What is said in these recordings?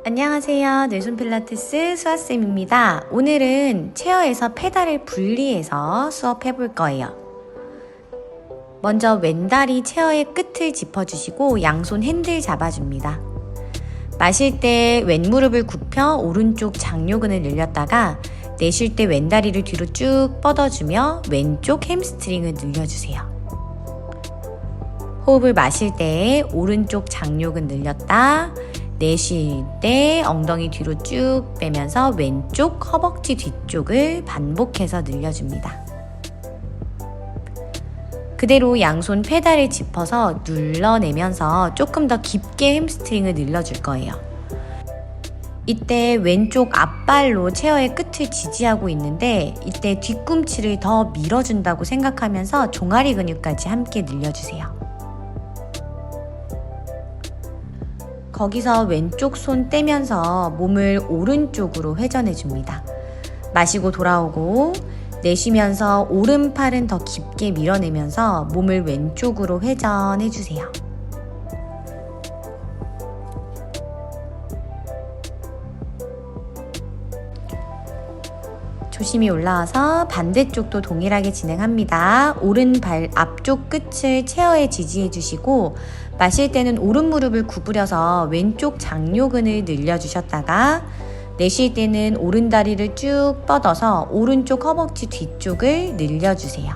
안녕하세요. 뇌손 필라테스 수아쌤입니다. 오늘은 체어에서 페달을 분리해서 수업해 볼 거예요. 먼저 왼다리 체어의 끝을 짚어주시고 양손 핸들 잡아줍니다. 마실 때 왼무릎을 굽혀 오른쪽 장요근을 늘렸다가 내쉴 때 왼다리를 뒤로 쭉 뻗어주며 왼쪽 햄스트링을 늘려주세요. 호흡을 마실 때 오른쪽 장요근 늘렸다, 내쉴 때 엉덩이 뒤로 쭉 빼면서 왼쪽 허벅지 뒤쪽을 반복해서 늘려줍니다. 그대로 양손 페달을 짚어서 눌러내면서 조금 더 깊게 햄스트링을 늘려줄 거예요. 이때 왼쪽 앞발로 체어의 끝을 지지하고 있는데 이때 뒤꿈치를 더 밀어준다고 생각하면서 종아리 근육까지 함께 늘려주세요. 거기서 왼쪽 손 떼면서 몸을 오른쪽으로 회전해 줍니다. 마시고 돌아오고 내쉬면서 오른팔은 더 깊게 밀어내면서 몸을 왼쪽으로 회전해 주세요. 조심히 올라와서 반대쪽도 동일하게 진행합니다. 오른발 앞쪽 끝을 체어에 지지해 주시고 마실 때는 오른 무릎을 구부려서 왼쪽 장요근을 늘려주셨다가 내쉴 때는 오른 다리를 쭉 뻗어서 오른쪽 허벅지 뒤쪽을 늘려주세요.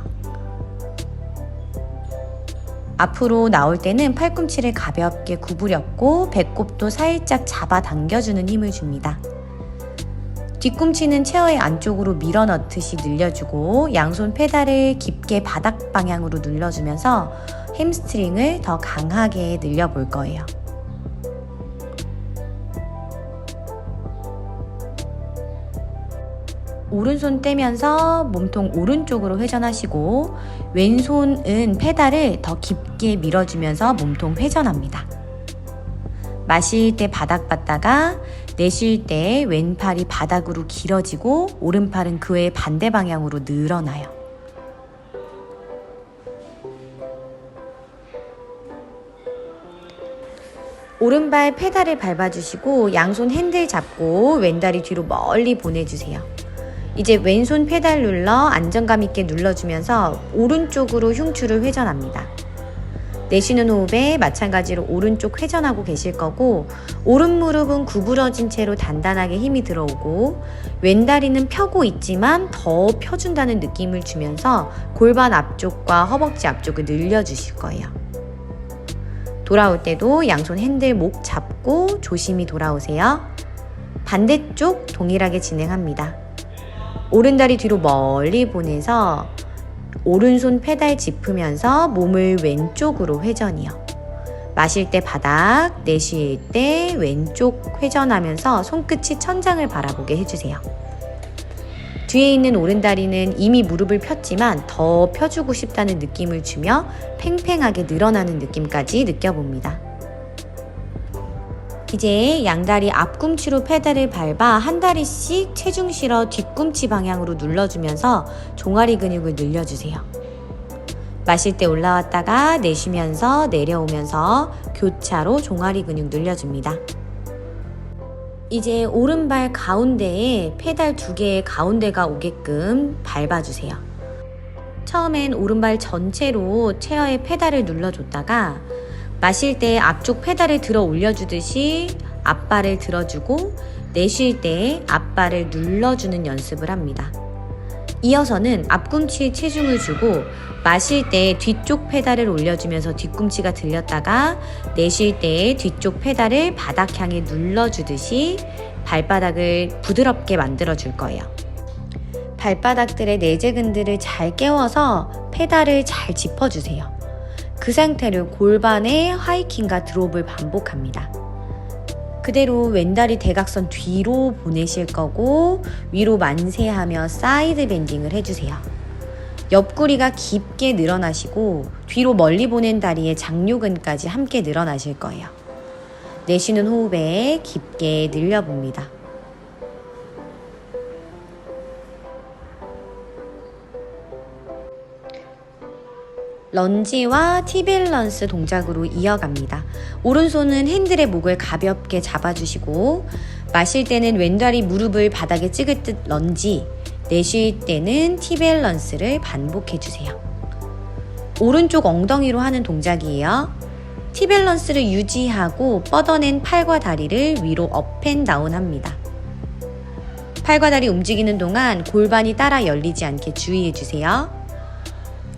앞으로 나올 때는 팔꿈치를 가볍게 구부렸고 배꼽도 살짝 잡아당겨주는 힘을 줍니다. 뒤꿈치는 체어의 안쪽으로 밀어넣듯이 늘려주고 양손 페달을 깊게 바닥 방향으로 눌러주면서 햄스트링을 더 강하게 늘려볼 거예요. 오른손 떼면서 몸통 오른쪽으로 회전하시고 왼손은 페달을 더 깊게 밀어주면서 몸통 회전합니다. 마실 때 바닥 봤다가 내쉴 때 왼팔이 바닥으로 길어지고 오른팔은 그의 반대 방향으로 늘어나요. 오른발 페달을 밟아주시고 양손 핸들 잡고 왼다리 뒤로 멀리 보내주세요. 이제 왼손 페달 눌러 안정감 있게 눌러주면서 오른쪽으로 흉추를 회전합니다. 내쉬는 호흡에 마찬가지로 오른쪽 회전하고 계실 거고 오른 무릎은 구부러진 채로 단단하게 힘이 들어오고 왼다리는 펴고 있지만 더 펴준다는 느낌을 주면서 골반 앞쪽과 허벅지 앞쪽을 늘려주실 거예요. 돌아올 때도 양손 핸들 목 잡고 조심히 돌아오세요. 반대쪽 동일하게 진행합니다. 오른다리 뒤로 멀리 보내서 오른손 페달 짚으면서 몸을 왼쪽으로 회전이요. 마실 때 바닥, 내쉴 때 왼쪽 회전하면서 손끝이 천장을 바라보게 해주세요. 뒤에 있는 오른다리는 이미 무릎을 폈지만 더 펴주고 싶다는 느낌을 주며 팽팽하게 늘어나는 느낌까지 느껴봅니다. 이제 양다리 앞꿈치로 페달을 밟아 한 다리씩 체중 실어 뒤꿈치 방향으로 눌러주면서 종아리 근육을 늘려주세요. 마실 때 올라왔다가 내쉬면서 내려오면서 교차로 종아리 근육 늘려줍니다. 이제 오른발 가운데에 페달 2개의 가운데가 오게끔 밟아주세요. 처음엔 오른발 전체로 체어의 페달을 눌러줬다가 마실 때 앞쪽 페달을 들어 올려주듯이 앞발을 들어주고 내쉴 때 앞발을 눌러주는 연습을 합니다. 이어서는 앞꿈치에 체중을 주고 마실 때 뒤쪽 페달을 올려주면서 뒤꿈치가 들렸다가 내쉴 때 뒤쪽 페달을 바닥 향해 눌러주듯이 발바닥을 부드럽게 만들어줄 거예요. 발바닥들의 내재근들을 잘 깨워서 페달을 잘 짚어주세요. 그 상태로 골반의 하이킹과 드롭을 반복합니다. 그대로 왼다리 대각선 뒤로 보내실 거고 위로 만세하며 사이드 밴딩을 해주세요. 옆구리가 깊게 늘어나시고 뒤로 멀리 보낸 다리의 장요근까지 함께 늘어나실 거예요. 내쉬는 호흡에 깊게 늘려봅니다. 런지와 T-밸런스 동작으로 이어갑니다. 오른손은 핸들의 목을 가볍게 잡아주시고 마실 때는 왼다리 무릎을 바닥에 찍을 듯 런지, 내쉴 때는 T-밸런스를 반복해주세요. 오른쪽 엉덩이로 하는 동작이에요. T-밸런스를 유지하고 뻗어낸 팔과 다리를 위로 업앤다운 합니다. 팔과 다리 움직이는 동안 골반이 따라 열리지 않게 주의해주세요.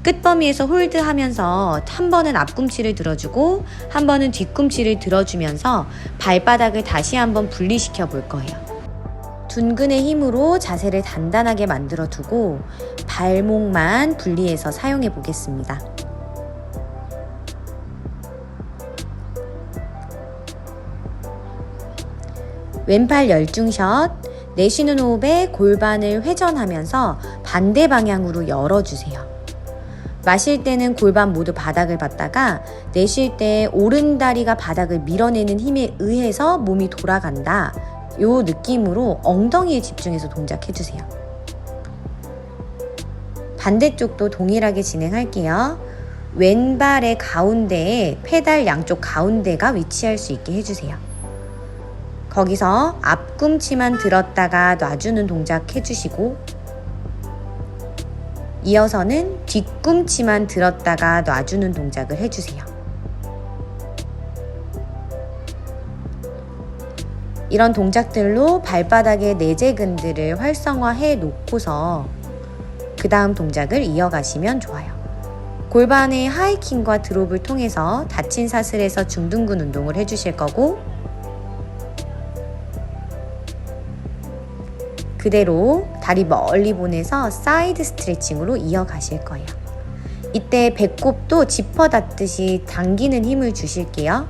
끝범위에서 홀드하면서 한 번은 앞꿈치를 들어주고 한 번은 뒤꿈치를 들어주면서 발바닥을 다시 한번 분리시켜 볼 거예요. 둔근의 힘으로 자세를 단단하게 만들어 두고 발목만 분리해서 사용해 보겠습니다. 왼팔 열중샷, 내쉬는 호흡에 골반을 회전하면서 반대 방향으로 열어주세요. 마실 때는 골반 모두 바닥을 받다가 내쉴 때 오른 다리가 바닥을 밀어내는 힘에 의해서 몸이 돌아간다. 요 느낌으로 엉덩이에 집중해서 동작해주세요. 반대쪽도 동일하게 진행할게요. 왼발의 가운데에 페달 양쪽 가운데가 위치할 수 있게 해주세요. 거기서 앞꿈치만 들었다가 놔주는 동작 해주시고 이어서는 뒤꿈치만 들었다가 놔주는 동작을 해주세요. 이런 동작들로 발바닥의 내재근들을 활성화해 놓고서 그 다음 동작을 이어가시면 좋아요. 골반의 하이킹과 드롭을 통해서 닫힌 사슬에서 중둔근 운동을 해주실 거고 그대로 다리 멀리 보내서 사이드 스트레칭으로 이어가실 거예요. 이때 배꼽도 지퍼 닫듯이 당기는 힘을 주실게요.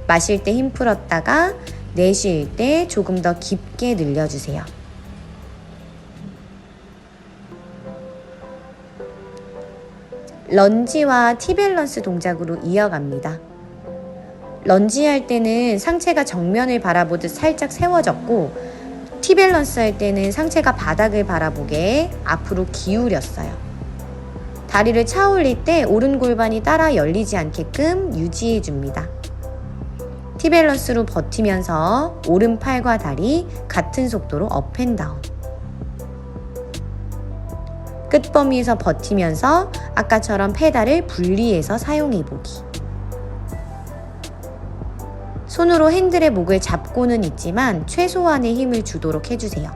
마실 때 힘 풀었다가 내쉴 때 조금 더 깊게 늘려주세요. 런지와 T-밸런스 동작으로 이어갑니다. 런지 할 때는 상체가 정면을 바라보듯 살짝 세워졌고 T-밸런스 할 때는 상체가 바닥을 바라보게 앞으로 기울였어요. 다리를 차 올릴 때 오른 골반이 따라 열리지 않게끔 유지해 줍니다. T-밸런스로 버티면서 오른팔과 다리 같은 속도로 업앤다운. 끝범위에서 버티면서 아까처럼 페달을 분리해서 사용해 보기. 손으로 핸들의 목을 잡고는 있지만 최소한의 힘을 주도록 해주세요.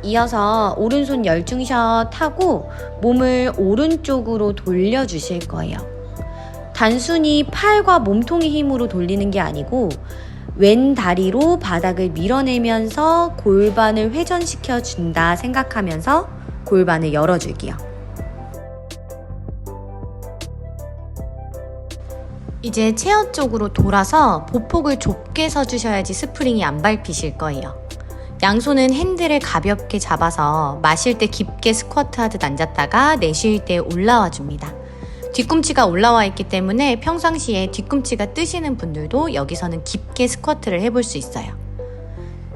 이어서 오른손 열중샷 하고 몸을 오른쪽으로 돌려주실 거예요. 단순히 팔과 몸통의 힘으로 돌리는 게 아니고 왼 다리로 바닥을 밀어내면서 골반을 회전시켜 준다 생각하면서 골반을 열어줄게요. 이제 체어 쪽으로 돌아서 보폭을 좁게 서주셔야지 스프링이 안 밟히실 거예요. 양손은 핸들을 가볍게 잡아서 마실 때 깊게 스쿼트 하듯 앉았다가 내쉴 때 올라와 줍니다. 뒤꿈치가 올라와 있기 때문에 평상시에 뒤꿈치가 뜨시는 분들도 여기서는 깊게 스쿼트를 해볼 수 있어요.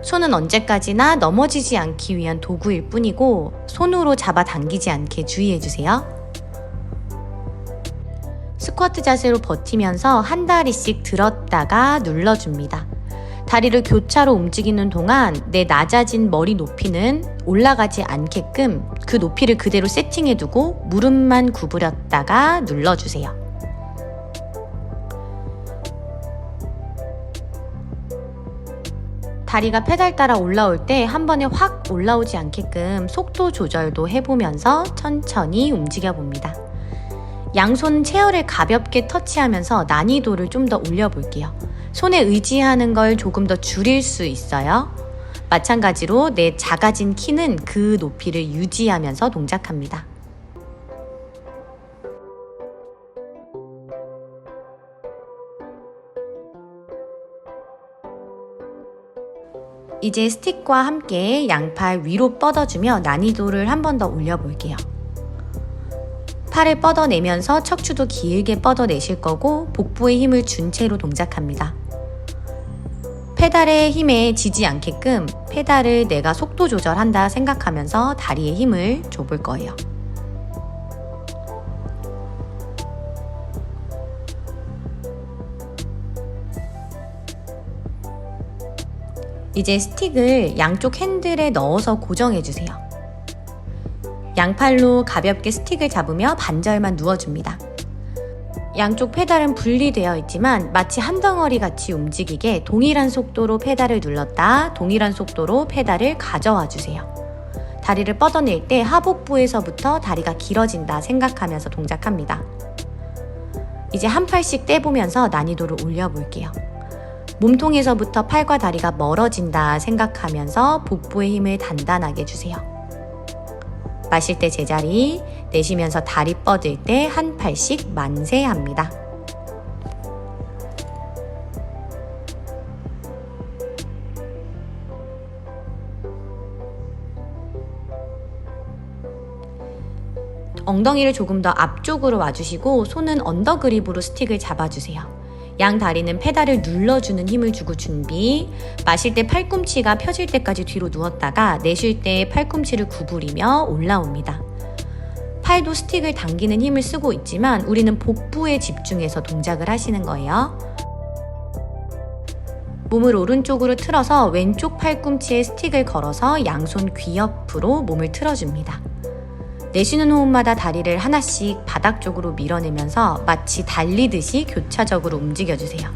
손은 언제까지나 넘어지지 않기 위한 도구일 뿐이고 손으로 잡아당기지 않게 주의해주세요. 스쿼트 자세로 버티면서 한 다리씩 들었다가 눌러줍니다. 다리를 교차로 움직이는 동안 내 낮아진 머리 높이는 올라가지 않게끔 그 높이를 그대로 세팅해두고 무릎만 구부렸다가 눌러주세요. 다리가 페달 따라 올라올 때 한 번에 확 올라오지 않게끔 속도 조절도 해보면서 천천히 움직여 봅니다. 양손 체어를 가볍게 터치하면서 난이도를 좀 더 올려볼게요. 손에 의지하는 걸 조금 더 줄일 수 있어요. 마찬가지로 내 작아진 키는 그 높이를 유지하면서 동작합니다. 이제 스틱과 함께 양팔 위로 뻗어주며 난이도를 한 번 더 올려볼게요. 팔을 뻗어내면서 척추도 길게 뻗어내실 거고 복부에 힘을 준 채로 동작합니다. 페달의 힘에 지지 않게끔 페달을 내가 속도 조절한다 생각하면서 다리에 힘을 줘볼 거예요. 이제 스틱을 양쪽 핸들에 넣어서 고정해 주세요. 양팔로 가볍게 스틱을 잡으며 반절만 누워줍니다. 양쪽 페달은 분리되어 있지만 마치 한 덩어리 같이 움직이게 동일한 속도로 페달을 눌렀다 동일한 속도로 페달을 가져와 주세요. 다리를 뻗어낼 때 하복부에서부터 다리가 길어진다 생각하면서 동작합니다. 이제 한 팔씩 떼보면서 난이도를 올려볼게요. 몸통에서부터 팔과 다리가 멀어진다 생각하면서 복부의 힘을 단단하게 주세요. 마실 때 제자리, 내쉬면서 다리 뻗을 때 한 팔씩 만세합니다. 엉덩이를 조금 더 앞쪽으로 와주시고 손은 언더그립으로 스틱을 잡아주세요. 양 다리는 페달을 눌러주는 힘을 주고 준비. 마실 때 팔꿈치가 펴질 때까지 뒤로 누웠다가 내쉴 때 팔꿈치를 구부리며 올라옵니다. 팔도 스틱을 당기는 힘을 쓰고 있지만 우리는 복부에 집중해서 동작을 하시는 거예요. 몸을 오른쪽으로 틀어서 왼쪽 팔꿈치에 스틱을 걸어서 양손 귀 옆으로 몸을 틀어줍니다. 내쉬는 호흡마다 다리를 하나씩 바닥 쪽으로 밀어내면서 마치 달리듯이 교차적으로 움직여주세요.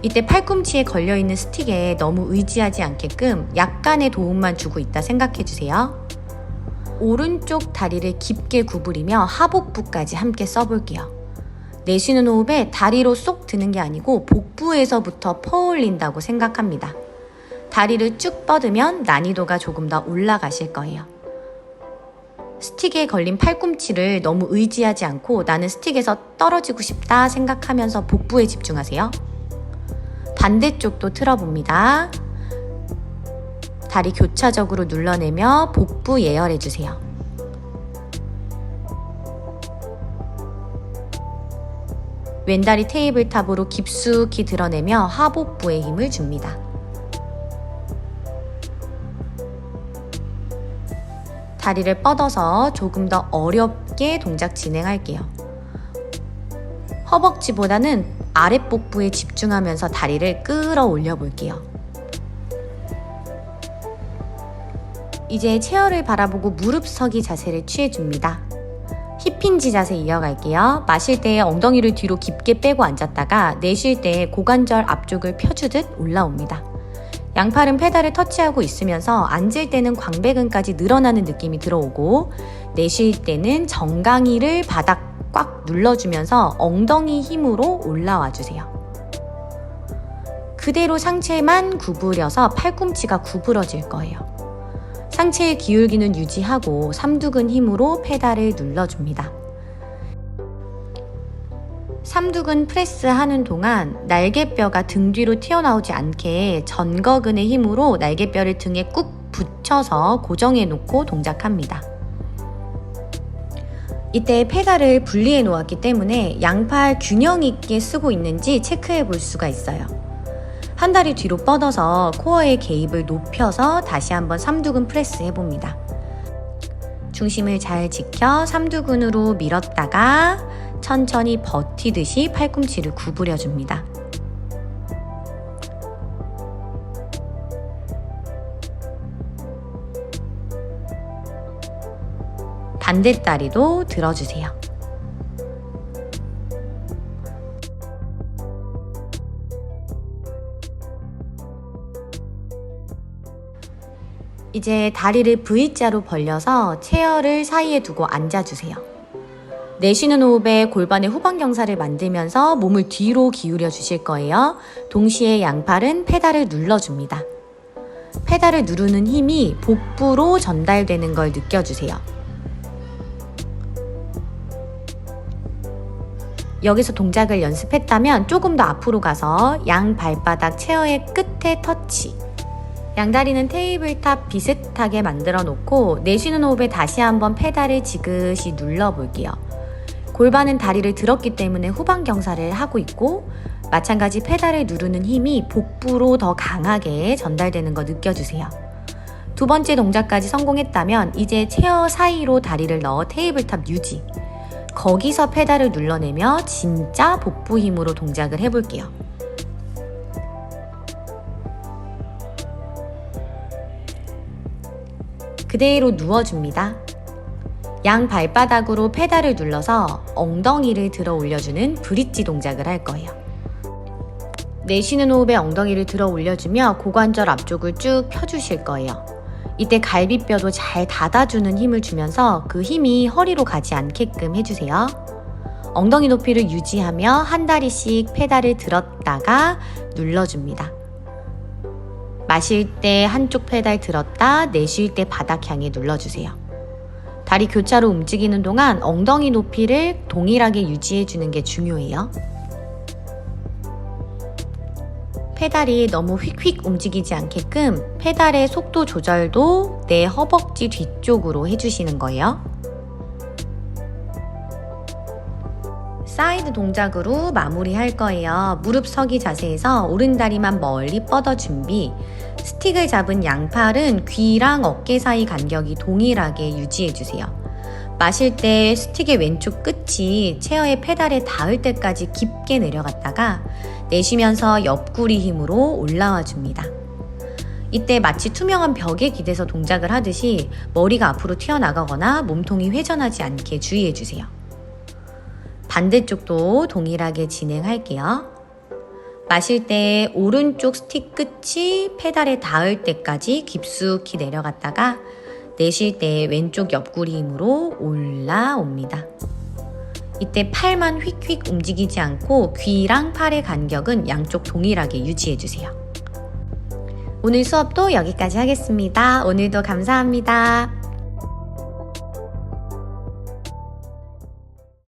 이때 팔꿈치에 걸려있는 스틱에 너무 의지하지 않게끔 약간의 도움만 주고 있다 생각해주세요. 오른쪽 다리를 깊게 구부리며 하복부까지 함께 써볼게요. 내쉬는 호흡에 다리로 쏙 드는 게 아니고 복부에서부터 퍼올린다고 생각합니다. 다리를 쭉 뻗으면 난이도가 조금 더 올라가실 거예요. 스틱에 걸린 팔꿈치를 너무 의지하지 않고 나는 스틱에서 떨어지고 싶다 생각하면서 복부에 집중하세요. 반대쪽도 틀어봅니다. 다리 교차적으로 눌러내며 복부 예열해주세요. 왼다리 테이블탑으로 깊숙이 드러내며 하복부에 힘을 줍니다. 다리를 뻗어서 조금 더 어렵게 동작 진행할게요. 허벅지보다는 아랫복부에 집중하면서 다리를 끌어올려 볼게요. 이제 체어를 바라보고 무릎 서기 자세를 취해줍니다. 힙힌지 자세 이어갈게요. 마실 때 엉덩이를 뒤로 깊게 빼고 앉았다가 내쉴 때 고관절 앞쪽을 펴주듯 올라옵니다. 양팔은 페달을 터치하고 있으면서 앉을 때는 광배근까지 늘어나는 느낌이 들어오고 내쉴 때는 정강이를 바닥 꽉 눌러주면서 엉덩이 힘으로 올라와 주세요. 그대로 상체만 구부려서 팔꿈치가 구부러질 거예요. 상체의 기울기는 유지하고 삼두근 힘으로 페달을 눌러줍니다. 삼두근 프레스 하는 동안 날개뼈가 등 뒤로 튀어나오지 않게 전거근의 힘으로 날개뼈를 등에 꾹 붙여서 고정해 놓고 동작합니다. 이때 페달을 분리해 놓았기 때문에 양팔 균형 있게 쓰고 있는지 체크해 볼 수가 있어요. 한 다리 뒤로 뻗어서 코어의 개입을 높여서 다시 한번 삼두근 프레스 해봅니다. 중심을 잘 지켜 삼두근으로 밀었다가 천천히 버티듯이 팔꿈치를 구부려줍니다. 반대다리도 들어주세요. 이제 다리를 V자로 벌려서 체어를 사이에 두고 앉아주세요. 내쉬는 호흡에 골반의 후방경사를 만들면서 몸을 뒤로 기울여 주실 거예요. 동시에 양팔은 페달을 눌러줍니다. 페달을 누르는 힘이 복부로 전달되는 걸 느껴주세요. 여기서 동작을 연습했다면 조금 더 앞으로 가서 양 발바닥 체어의 끝에 터치. 양다리는 테이블탑 비슷하게 만들어 놓고 내쉬는 호흡에 다시 한번 페달을 지그시 눌러 볼게요. 골반은 다리를 들었기 때문에 후방 경사를 하고 있고, 마찬가지 페달을 누르는 힘이 복부로 더 강하게 전달되는 거 느껴주세요. 두 번째 동작까지 성공했다면 이제 체어 사이로 다리를 넣어 테이블탑 유지. 거기서 페달을 눌러내며 진짜 복부 힘으로 동작을 해볼게요. 그대로 누워줍니다. 양 발바닥으로 페달을 눌러서 엉덩이를 들어 올려주는 브릿지 동작을 할 거예요. 내쉬는 호흡에 엉덩이를 들어 올려주며 고관절 앞쪽을 쭉 펴주실 거예요. 이때 갈비뼈도 잘 닫아주는 힘을 주면서 그 힘이 허리로 가지 않게끔 해주세요. 엉덩이 높이를 유지하며 한 다리씩 페달을 들었다가 눌러줍니다. 마실 때 한쪽 페달 들었다, 내쉴 때 바닥 향해 눌러주세요. 다리 교차로 움직이는 동안 엉덩이 높이를 동일하게 유지해주는 게 중요해요. 페달이 너무 휙휙 움직이지 않게끔 페달의 속도 조절도 내 허벅지 뒤쪽으로 해주시는 거예요. 사이드 동작으로 마무리할 거예요. 무릎 서기 자세에서 오른다리만 멀리 뻗어 준비. 스틱을 잡은 양팔은 귀랑 어깨 사이 간격이 동일하게 유지해주세요. 마실 때 스틱의 왼쪽 끝이 체어의 페달에 닿을 때까지 깊게 내려갔다가 내쉬면서 옆구리 힘으로 올라와 줍니다. 이때 마치 투명한 벽에 기대서 동작을 하듯이 머리가 앞으로 튀어나가거나 몸통이 회전하지 않게 주의해주세요. 반대쪽도 동일하게 진행할게요. 마실 때 오른쪽 스틱 끝이 페달에 닿을 때까지 깊숙이 내려갔다가 내쉴 때 왼쪽 옆구리 힘으로 올라옵니다. 이때 팔만 휙휙 움직이지 않고 귀랑 팔의 간격은 양쪽 동일하게 유지해주세요. 오늘 수업도 여기까지 하겠습니다. 오늘도 감사합니다.